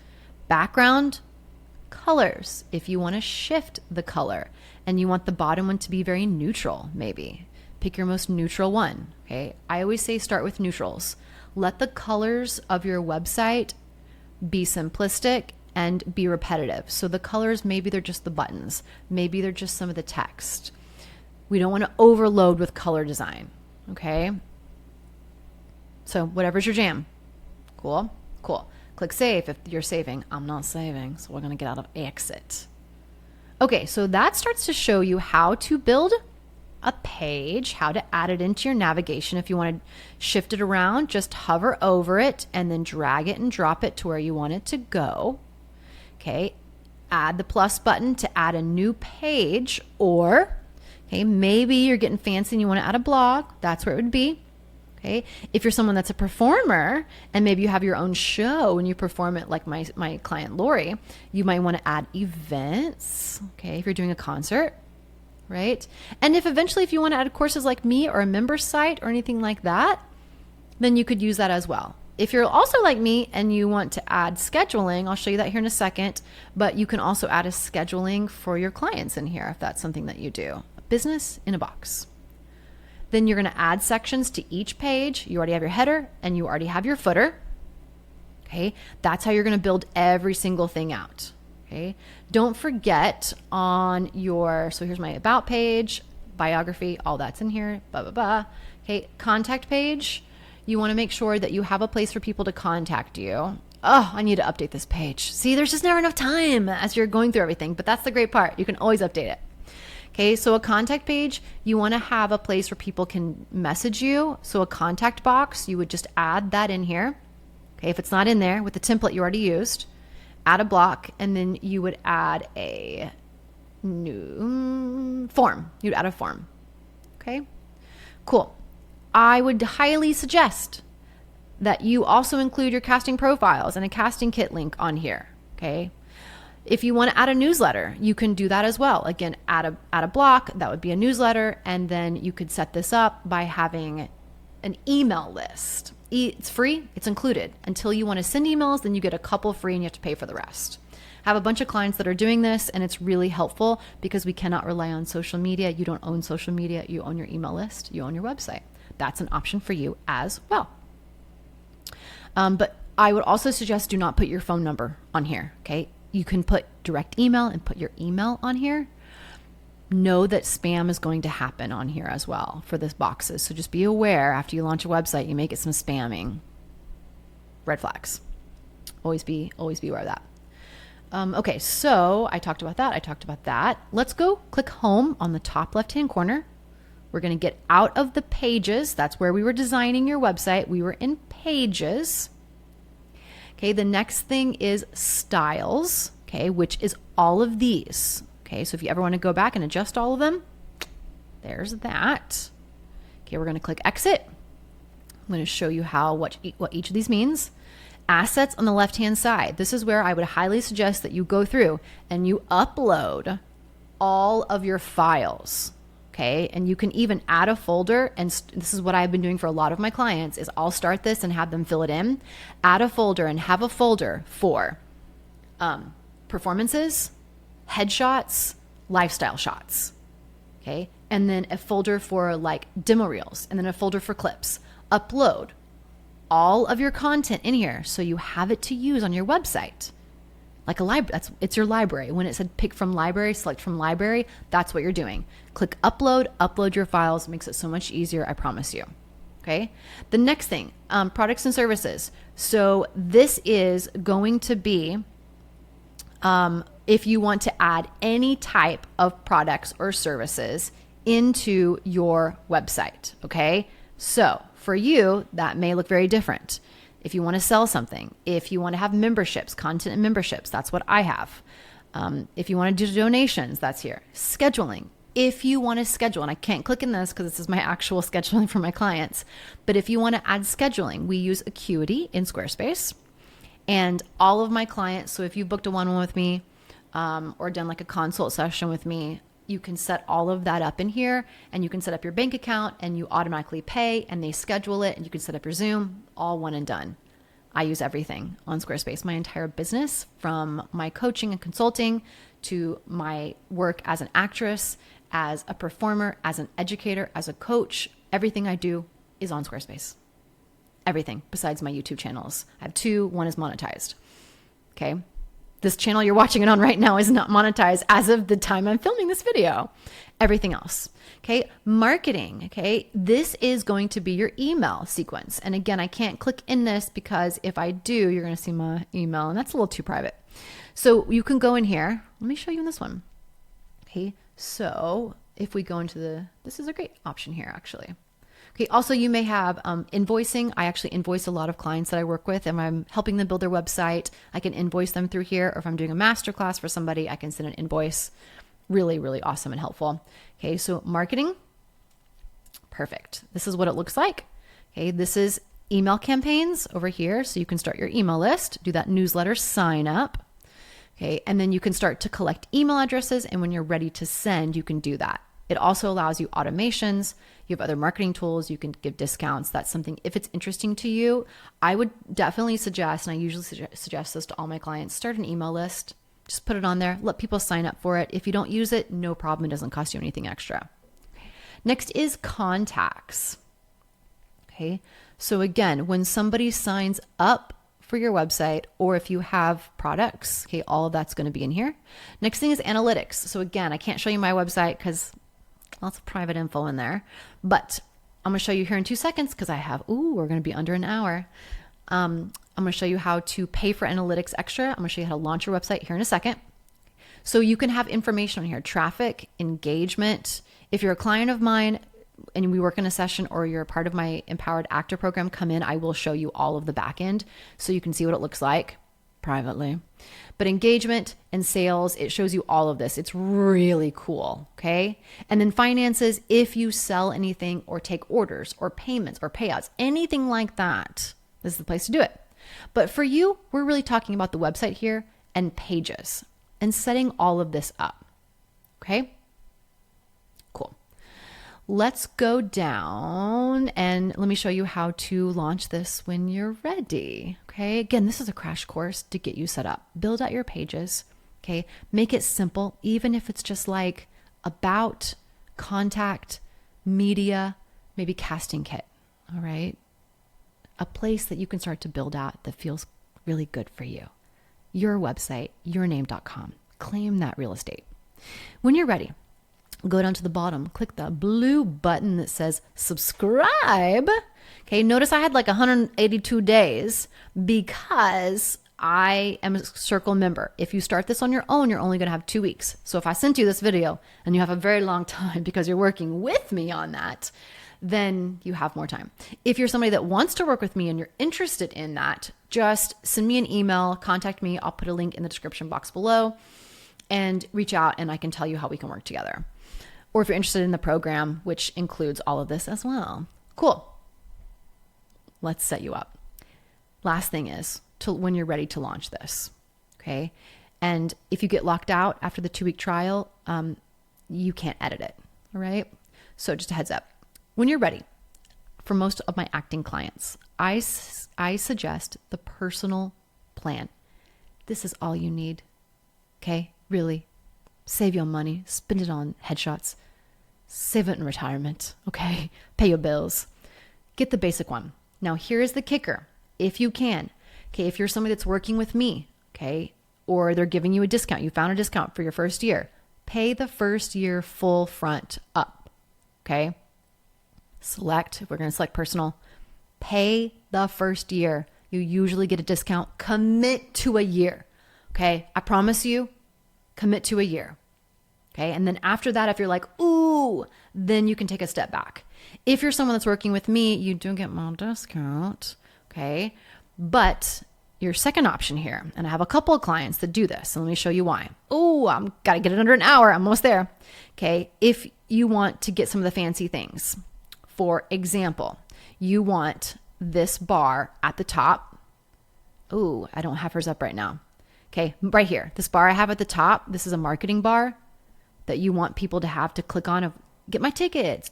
Background, colors. If you want to shift the color and you want the bottom one to be very neutral, maybe pick your most neutral one. Okay. I always say start with neutrals. Let the colors of your website be simplistic and be repetitive. So the colors, maybe they're just the buttons. Maybe they're just some of the text. We don't want to overload with color design, okay? So whatever's your jam. Cool, cool. Click save if you're saving. I'm not saving, so we're going to get out of exit. Okay, so that starts to show you how to build a page, how to add it into your navigation. If you want to shift it around, just hover over it and then drag it and drop it to where you want it to go. Okay, add the plus button to add a new page, or okay, maybe you're getting fancy and you want to add a blog. That's where it would be. Okay. If you're someone that's a performer and maybe you have your own show and you perform it like my client Lori, you might want to add events. Okay. If you're doing a concert, right? And if you want to add courses like me or a member site or anything like that, then you could use that as well. If you're also like me and you want to add scheduling, I'll show you that here in a second, but you can also add a scheduling for your clients in here if that's something that you do. Business in a box. Then you're going to add sections to each page. You already have your header and you already have your footer. Okay, that's how you're going to build every single thing out. Okay, don't forget on your, so here's my about page, biography, all that's in here, blah, blah, blah. Okay, contact page. You want to make sure that you have a place for people to contact you. Oh, I need to update this page. See, there's just never enough time as you're going through everything, but that's the great part. You can always update it. Okay, so a contact page, you want to have a place where people can message you. So a contact box, you would just add that in here. Okay, if it's not in there with the template you already used, add a block, and then you would add a new form. You'd add a form. Okay, cool. I would highly suggest that you also include your casting profiles and a casting kit link on here. Okay. If you want to add a newsletter, you can do that as well. Again, add a block, that would be a newsletter, and then you could set this up by having an email list. It's free, it's included. Until you want to send emails, then you get a couple free and you have to pay for the rest. I have a bunch of clients that are doing this, and it's really helpful because we cannot rely on social media. You don't own social media, you own your email list, you own your website. That's an option for you as well. But I would also suggest do not put your phone number on here, okay? You can put direct email and put your email on here. Know that spam is going to happen on here as well for this boxes. So just be aware after you launch a website, you may get some spamming. Red flags. Always be aware of that. Okay, so I talked about that. Let's go click home on the top left-hand corner. We're going to get out of the pages. That's where we were designing your website. We were in pages. Okay, the next thing is styles, okay, which is all of these. Okay, so if you ever want to go back and adjust all of them, there's that. Okay, we're going to click exit. I'm going to show you what each of these means. Assets on the left-hand side. This is where I would highly suggest that you go through and you upload all of your files. Okay, and you can even add a folder, and this is what I've been doing for a lot of my clients, is I'll start this and have them fill it in, add a folder and have a folder for performances, headshots, lifestyle shots, okay? And then a folder for like demo reels, and then a folder for clips, upload all of your content in here so you have it to use on your website. Like a library, it's your library. When it said pick from library, select from library, that's what you're doing. Click upload your files. It makes it so much easier, I promise you. Okay. The next thing, products and services. So this is going to be, if you want to add any type of products or services into your website. Okay. So for you, that may look very different. If you want to sell something, if you want to have memberships, content and memberships, that's what I have. If you want to do donations, that's here. Scheduling. If you want to schedule, and I can't click in this because this is my actual scheduling for my clients, but if you want to add scheduling, we use Acuity in Squarespace. And all of my clients, so if you booked a one-on-one with me or done like a consult session with me, you can set all of that up in here, and you can set up your bank account and you automatically pay and they schedule it, and you can set up your Zoom, all one and done. I use everything on Squarespace, my entire business, from my coaching and consulting to my work as an actress, as a performer, as an educator, as a coach. Everything I do is on Squarespace. Everything besides my YouTube channels. I have two, one is monetized. Okay. This channel you're watching it on right now is not monetized as of the time I'm filming this video. Everything else. Okay. Marketing. Okay. This is going to be your email sequence. And again, I can't click in this because if I do, you're going to see my email, and that's a little too private. So you can go in here. Let me show you in this one. Okay. So if we go into this is a great option here, actually. Okay. Also, you may have invoicing. I actually invoice a lot of clients that I work with, and I'm helping them build their website. I can invoice them through here, or if I'm doing a masterclass for somebody, I can send an invoice. Really, really awesome and helpful. Okay. So marketing. Perfect. This is what it looks like. Okay. This is email campaigns over here. So you can start your email list, do that newsletter sign up. Okay. And then you can start to collect email addresses. And when you're ready to send, you can do that. It also allows you automations. You have other marketing tools. You can give discounts. That's something, if it's interesting to you, I would definitely suggest, and I usually suggest this to all my clients, start an email list. Just put it on there. Let people sign up for it. If you don't use it, no problem. It doesn't cost you anything extra. Next is contacts. Okay. So again, when somebody signs up for your website, or if you have products, okay, all of that's going to be in here. Next thing is analytics. So again, I can't show you my website because lots of private info in there, but I'm going to show you here in 2 seconds because we're going to be under an hour. I'm going to show you how to pay for analytics extra. I'm going to show you how to launch your website here in a second. So you can have information on here, traffic, engagement. If you're a client of mine and we work in a session, or you're a part of my Empowered Actor program, come in. I will show you all of the back end so you can see what it looks like privately. But engagement and sales, it shows you all of this. It's really cool. Okay. And then finances, if you sell anything or take orders or payments or payouts, anything like that, this is the place to do it. But for you, we're really talking about the website here and pages and setting all of this up. Okay. Cool. Let's go down and let me show you how to launch this when you're ready. Okay. Again, this is a crash course to get you set up. Build out your pages. Okay. Make it simple, even if it's just like about, contact, media, maybe casting kit. All right. A place that you can start to build out that feels really good for you. Your website, yourname.com. Claim that real estate. When you're ready, go down to the bottom, click the blue button that says subscribe. Okay, notice I had like 182 days because I am a Circle member. If you start this on your own, you're only going to have 2 weeks. So if I sent you this video and you have a very long time because you're working with me on that, then you have more time. If you're somebody that wants to work with me and you're interested in that, just send me an email, contact me. I'll put a link in the description box below and reach out and I can tell you how we can work together. Or if you're interested in the program, which includes all of this as well. Cool. Let's set you up. Last thing is when you're ready to launch this. Okay. And if you get locked out after the 2-week trial, you can't edit it. All right. So just a heads up. When you're ready, for most of my acting clients, I suggest the personal plan. This is all you need. Okay. Really. Save your money, spend it on headshots, save it in retirement, okay? Pay your bills. get the basic one. Now, here's the kicker. If you can, okay, if you're somebody that's working with me, okay, or they're giving you a discount, you found a discount for your first year, pay the first year full front up, okay? Select, if we're going to select personal, pay the first year. You usually get a discount. Commit to a year, okay? I promise you, commit to a year, okay? And then after that, if you're like, ooh, then you can take a step back. If you're someone that's working with me, you do get my discount, okay? But your second option here, and I have a couple of clients that do this, and let me show you why. Oh, I'm got to get it under an hour. I'm almost there. Okay. If you want to get some of the fancy things, for example, you want this bar at the top. Oh, I don't have hers up right now. Okay. Right here, this bar I have at the top, this is a marketing bar that you want people to have to click on of get my tickets,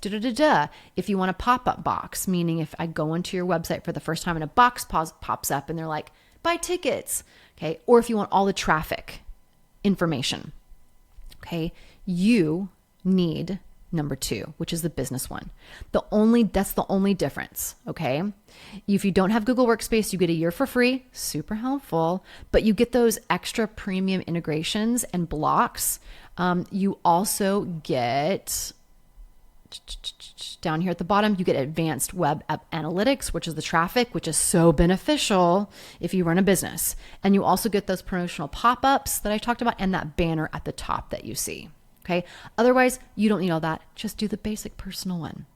If you want a pop-up box, meaning if I go into your website for the first time and a box pops up and they're like, buy tickets, okay? Or if you want all the traffic information, okay? You need number 2, which is the business one. That's the only difference, okay? If you don't have Google Workspace, you get a year for free, super helpful, but you get those extra premium integrations and blocks. You also get down here at the bottom, you get advanced web app analytics, which is the traffic, which is so beneficial if you run a business. And you also get those promotional pop-ups that I talked about and that banner at the top that you see. Okay. Otherwise, you don't need all that. Just do the basic personal one.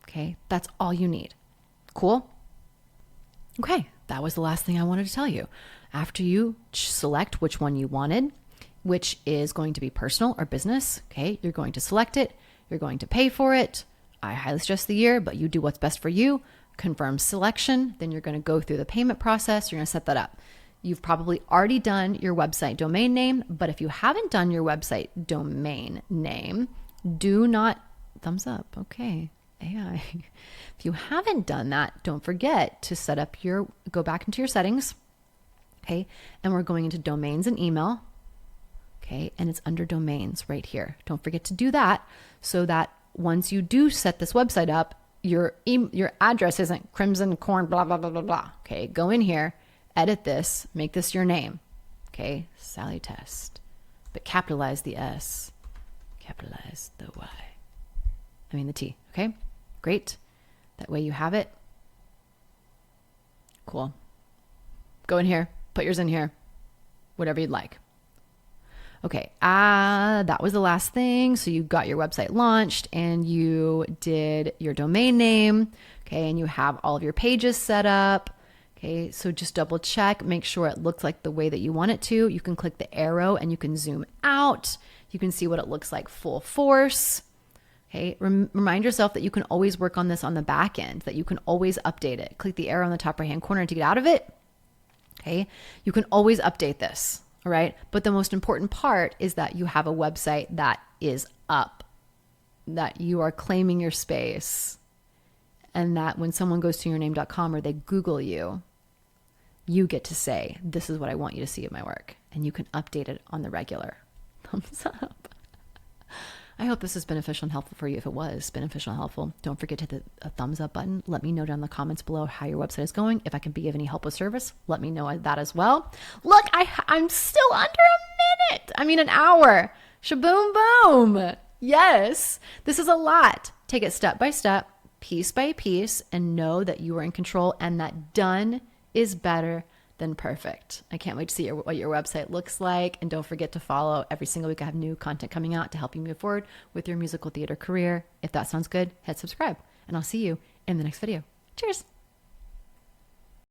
Okay. That's all you need. Cool. Okay. That was the last thing I wanted to tell you. After you select which one you wanted, which is going to be personal or business, okay, you're going to select it. You're going to pay for it. I highly suggest the year, but you do what's best for you. Confirm selection. Then you're going to go through the payment process. You're going to set that up. You've probably already done your website domain name, but if you haven't done your website domain name, do not thumbs up. Okay. AI. If you haven't done that, don't forget to set up go back into your settings. Okay. And we're going into domains and email. Okay. And it's under domains right here. Don't forget to do that so that once you do set this website up, your address isn't crimson corn, blah, blah, blah, blah, blah. Okay. Go in here, edit this, make this your name. Okay. Sally Test, but capitalize the S, capitalize the Y. I mean the T. Okay. Great. That way you have it. Cool. Go in here, put yours in here, whatever you'd like. Okay, that was the last thing. So you got your website launched and you did your domain name, okay, and you have all of your pages set up. Okay, so just double check, make sure it looks like the way that you want it to. You can click the arrow and you can zoom out. You can see what it looks like full force. Okay, remind yourself that you can always work on this on the back end, that you can always update it. Click the arrow in the top right-hand corner to get out of it. Okay, you can always update this. All right. But the most important part is that you have a website that is up, that you are claiming your space, and that when someone goes to yourname.com or they Google you, you get to say, this is what I want you to see of my work. And you can update it on the regular. Thumbs up. I hope this is beneficial and helpful for you. If it was beneficial and helpful, don't forget to hit the thumbs up button. Let me know down in the comments below how your website is going. If I can be of any help with service, let me know that as well. Look, I'm still under a minute. I mean, an hour. Shaboom boom. Yes, this is a lot. Take it step by step, piece by piece, and know that you are in control and that done is better than perfect. I can't wait to see what your website looks like. And don't forget to follow. Every single week I have new content coming out to help you move forward with your musical theater career. If that sounds good, hit subscribe and I'll see you in the next video. Cheers.